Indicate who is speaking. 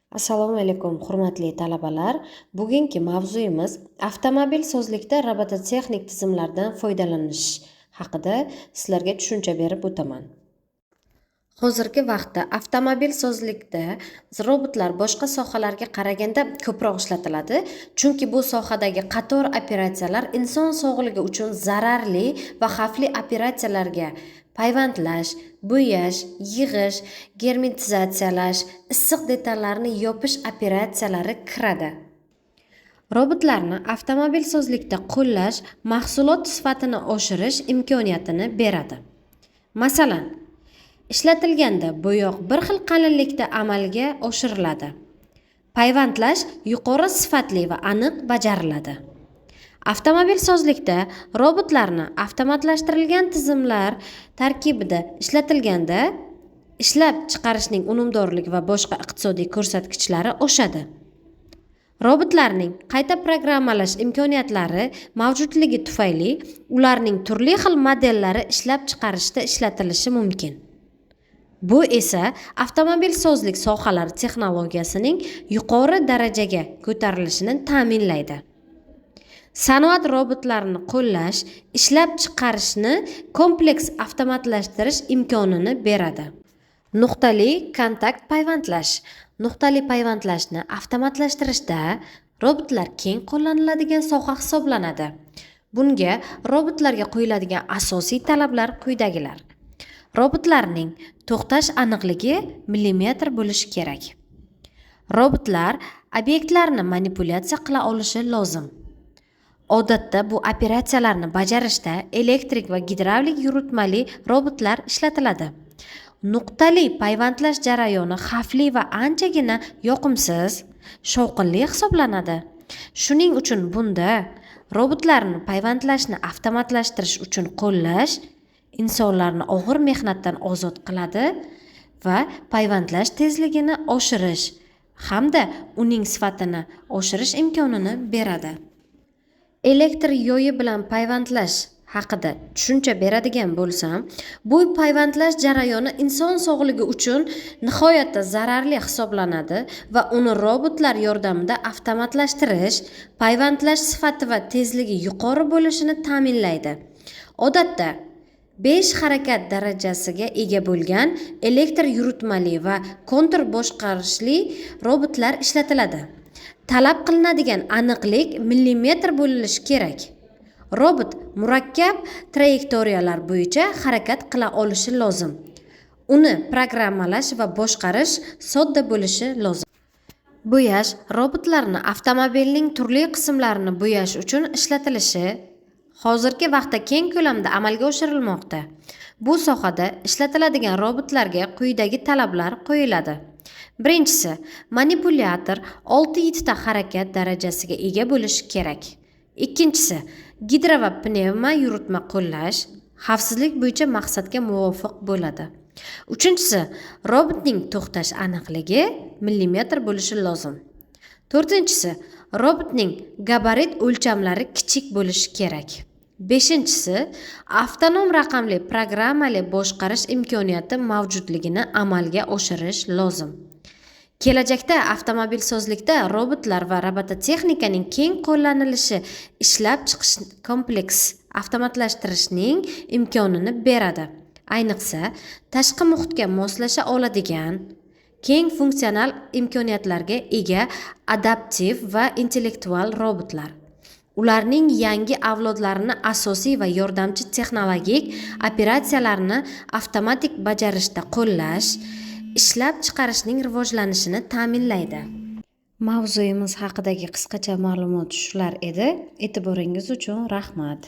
Speaker 1: Assalomu alaykum, hurmatli talabalar. Bugungi mavzuyimiz avtomobil sozlikda robototexnik tizimlardan foydalanish haqida sizlarga tushuncha berib o'taman. Hozirgi vaqtda avtomobil sozlikda robotlar boshqa sohalarga qaraganda ko'proq ishlatiladi, chunki bu sohadagi qator operatsiyalar inson sog'ligi uchun zararli va xavfli operatsiyalarga payvandlash, bo'yash, yig'ish, germetizatsiyalash, issiq detallarni yopish operatsiyalari kiradi. Robotlarni avtomobil sozlikda qo'llash mahsulot sifatini oshirish imkoniyatini beradi. Masalan, ishlatilganda bo'yoq bir xil qalinlikda amalga oshiriladi. Payvandlash yuqori sifatli va aniq bajariladi. Avtomobil sozlikda robotlarni avtomatlashtirilgan tizimlar tarkibida ishlatilganda ishlab chiqarishning unumdorligi va boshqa iqtisodiy ko'rsatkichlari oshadi. Robotlarning qayta programmalash imkoniyatlari mavjudligi tufayli ularning turli xil modellari ishlab chiqarishda ishlatilishi mumkin. Bu esa avtomobil sozlik sohalari texnologiyasining yuqori darajaga ko'tarilishini ta'minlaydi. Sanoat robotlarini qo'llash, ishlab chiqarishni kompleks avtomatlashtirish imkonini beradi. Nuqtali kontakt payvandlash. Nuqtali payvandlashni avtomatlashtirishda robotlar keng qo'llaniladigan soha hisoblanadi. Bunga robotlarga qo'yiladigan asosiy talablar quyidagilar. Robotlarning to'xtash aniqligi millimetr bo'lishi kerak. Robotlar obyektlarni manipulyatsiya qila olishi lozim. Odatda bu operatsiyalarni bajarishda elektrik va gidravlik yuritmali robotlar ishlatiladi. Nuqtali payvandlash jarayoni xavfli va anchagina yoqimsiz, shovqinli hisoblanadi. Shuning uchun bunda robotlarni payvandlashni avtomatlashtirish uchun qo'llash insonlarni og'ir mehnatdan ozod qiladi va payvandlash tezligini oshirish hamda uning sifatini oshirish imkonini beradi. Elektr yo'yi bilan payvandlash haqida tushuncha beradigan bo'lsam, bu payvandlash jarayoni inson sog'ligi uchun nihoyatda zararli hisoblanadi va uni robotlar yordamida avtomatlashtirish payvandlash sifati va tezligi yuqori bo'lishini ta'minlaydi. Odatda 5 harakat darajasiga ega bo'lgan elektr yuritmali va kontur boshqarishli robotlar ishlatiladi. Talab qilinadigan aniqlik millimetr bo'lishi kerak. Robot murakkab trayektoriyalar bo'yicha harakat qila olishi lozim. Uni programmalash va boshqarish sodda bo'lishi lozim. Bo'yash robotlarni avtomobilning turli qismlarini bo'yash uchun ishlatilishi hozirgi vaqtda keng ko'lamda amalga oshirilmoqda. Bu sohada ishlatiladigan robotlarga quyidagi talablar qo'yiladi. Birinchisi, manipulyator 6-7 ta harakat darajasiga ega bo'lishi kerak. Ikkinchisi, gidro va pnevma yuritma qo'llash xavfsizlik bo'yicha maqsadga muvofiq bo'ladi. Uchinchisi, robotning to'xtash aniqligi millimetr bo'lishi lozim. To'rtinchisi, robotning gabarit o'lchamlari kichik bo'lishi kerak. Beshinchisi, avtonom raqamli programmali boshqarish imkoniyati mavjudligini amalga oshirish lozim. Kelajakda avtomobil sozlikda robotlar va robototexnikaning keng qo'llanilishi ishlab chiqish kompleks avtomatlashtirishning imkonini beradi. Ayniqsa, tashqi muhitga moslasha oladigan, keng funksional imkoniyatlarga ega adaptiv va intellektual robotlar. Ularning yangi avlodlarini asosiy va yordamchi texnologik operatsiyalarni avtomatik bajarishda qo'llash ishlab chiqarishning rivojlanishini ta'minlaydi. Mavzuyimiz haqidagi qisqacha ma'lumot shular edi. E'tiboringiz uchun rahmat.